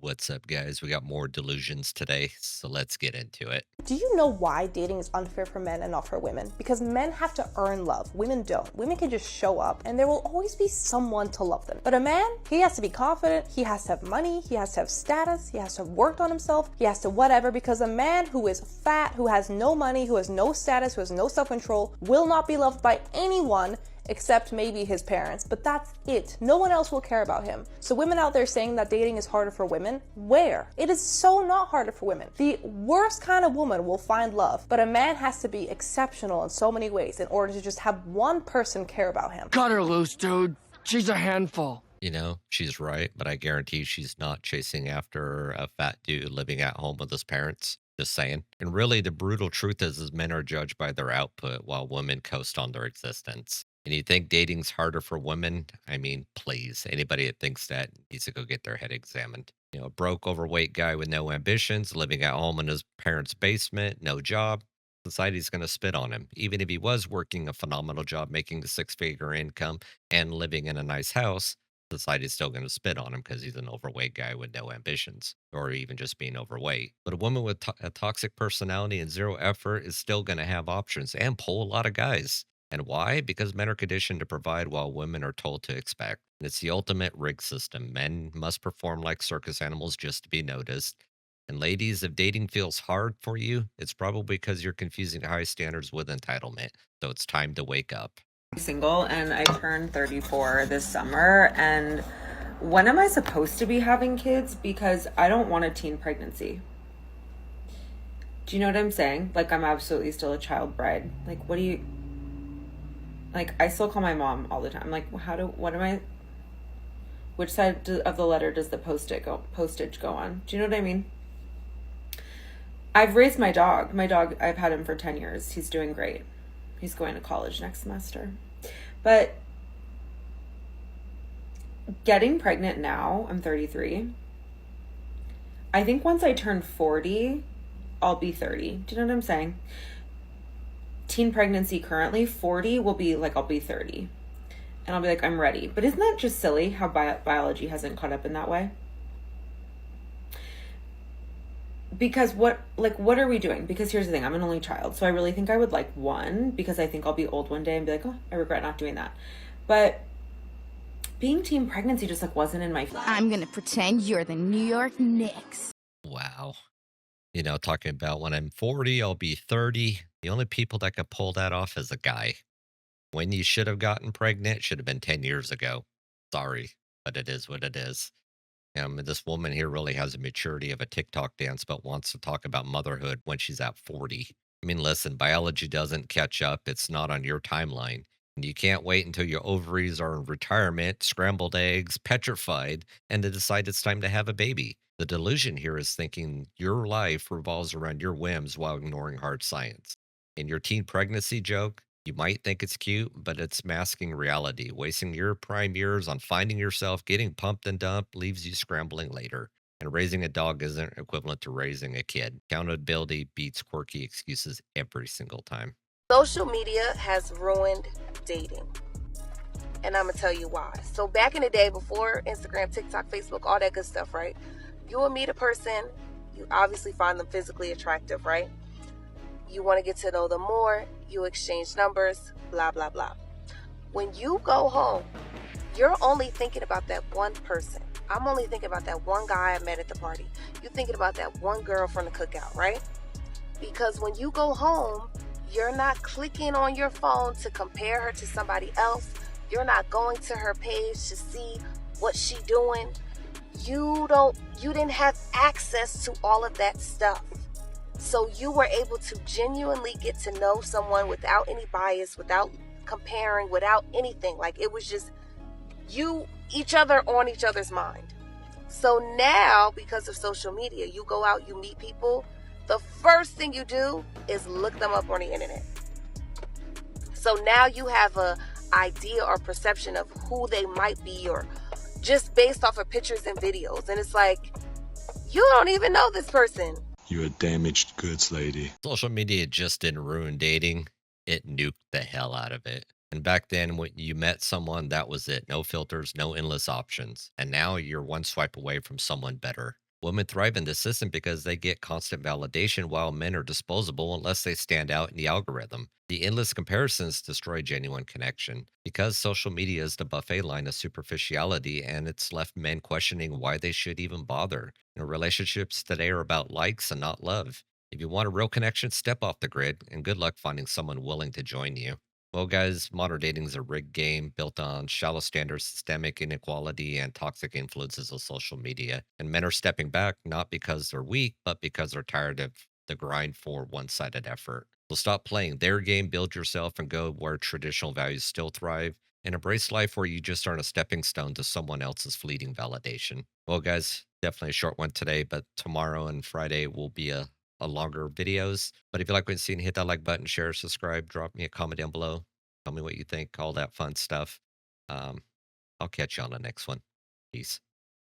What's up, guys? We got more delusions today, so let's get into it. Do you know why dating is unfair for men and not for women? Because men have to earn love, women don't. Women can just show up and there will always be someone to love them. But a man, he has to be confident, he has to have money, he has to have status, he has to have worked on himself, he has to whatever, because a man who is fat, who has no money, who has no status, who has no self-control, will not be loved by anyone except maybe his parents, but that's it. No one else will care about him. So women out there saying that dating is harder for women, where? It is so not harder for women. The worst kind of woman will find love, but a man has to be exceptional in so many ways in order to just have one person care about him. Cut her loose, dude. She's a handful. You know, she's right, but I guarantee she's not chasing after a fat dude living at home with his parents. Just saying. And really, the brutal truth is men are judged by their output while women coast on their existence. And you think dating's harder for women? I mean, please, anybody that thinks that needs to go get their head examined. You know, a broke, overweight guy with no ambitions, living at home in his parents' basement, no job. Society's going to spit on him. Even if he was working a phenomenal job, making a six-figure income and living in a nice house, society's still going to spit on him because he's an overweight guy with no ambitions or even just being overweight. But a woman with a toxic personality and zero effort is still going to have options and pull a lot of guys. And why? Because men are conditioned to provide while women are told to expect. And it's the ultimate rig system. Men must perform like circus animals just to be noticed. And ladies, if dating feels hard for you, it's probably because you're confusing high standards with entitlement. So it's time to wake up. Single and I turned 34 this summer, and when am I supposed to be having kids? Because I don't want a teen pregnancy. Do you know what I'm saying? Like, I'm absolutely still a child bride. Like, what do you, like, I still call my mom all the time. Like, which side of the letter does the postage go on? Do you know what I mean? I've raised my dog. I've had him for 10 years. He's doing great. He's going to college next semester. But getting pregnant now, I'm 33. I think once I turn 40, I'll be 30. Do you know what I'm saying? Teen pregnancy currently, 40 will be like, I'll be 30. And I'll be like, I'm ready. But isn't that just silly how biology hasn't caught up in that way? Because what are we doing? Because here's the thing, I'm an only child, so I really think I would like one, because I think I'll be old one day and be like, oh, I regret not doing that. But being teen pregnancy just like wasn't in my. I'm gonna pretend you're the New York Knicks. Wow. You know, talking about when I'm 40, I'll be 30. The only people that could pull that off is a guy. When you should have gotten pregnant should have been 10 years ago. Sorry, but it is what it is. This woman here really has a maturity of a TikTok dance, but wants to talk about motherhood when she's at 40. I mean, listen, biology doesn't catch up. It's not on your timeline. And you can't wait until your ovaries are in retirement, scrambled eggs, petrified, and to decide it's time to have a baby. The delusion here is thinking your life revolves around your whims while ignoring hard science. In your teen pregnancy joke, you might think it's cute, but it's masking reality. Wasting your prime years on finding yourself, getting pumped and dumped leaves you scrambling later. And raising a dog isn't equivalent to raising a kid. Accountability beats quirky excuses every single time. Social media has ruined dating. And I'm going to tell you why. So back in the day, before Instagram, TikTok, Facebook, all that good stuff, right? You will meet a person, you obviously find them physically attractive, right? You want to get to know them more, you exchange numbers, blah, blah, blah. When you go home, you're only thinking about that one person. I'm only thinking about that one guy I met at the party. You're thinking about that one girl from the cookout, right? Because when you go home, you're not clicking on your phone to compare her to somebody else. You're not going to her page to see what she's doing. You didn't have access to all of that stuff. So you were able to genuinely get to know someone without any bias, without comparing, without anything. Like, it was just each other on each other's mind. So now, because of social media, you go out, you meet people. The first thing you do is look them up on the internet. So now you have a idea or perception of who they might be, or just based off of pictures and videos. And it's like, you don't even know this person. You're a damaged goods lady. Social media just didn't ruin dating, it nuked the hell out of it. And back then, when you met someone, that was it. No filters, no endless options. And now you're one swipe away from someone better. Women thrive in this system because they get constant validation while men are disposable unless they stand out in the algorithm. The endless comparisons destroy genuine connection because social media is the buffet line of superficiality and it's left men questioning why they should even bother. Relationships today are about likes and not love. If you want a real connection, step off the grid and good luck finding someone willing to join you. Well, guys, modern dating is a rigged game built on shallow standards, systemic inequality, and toxic influences of social media. And men are stepping back not because they're weak, but because they're tired of the grind for one sided effort. So stop playing their game, build yourself, and go where traditional values still thrive. And embrace life where you just aren't a stepping stone to someone else's fleeting validation. Well, guys, definitely a short one today, but tomorrow and Friday will be a longer videos. But if you like what you see, hit that like button, share, subscribe, drop me a comment down below. Tell me what you think, all that fun stuff. Um, I'll catch you on the next one. Peace.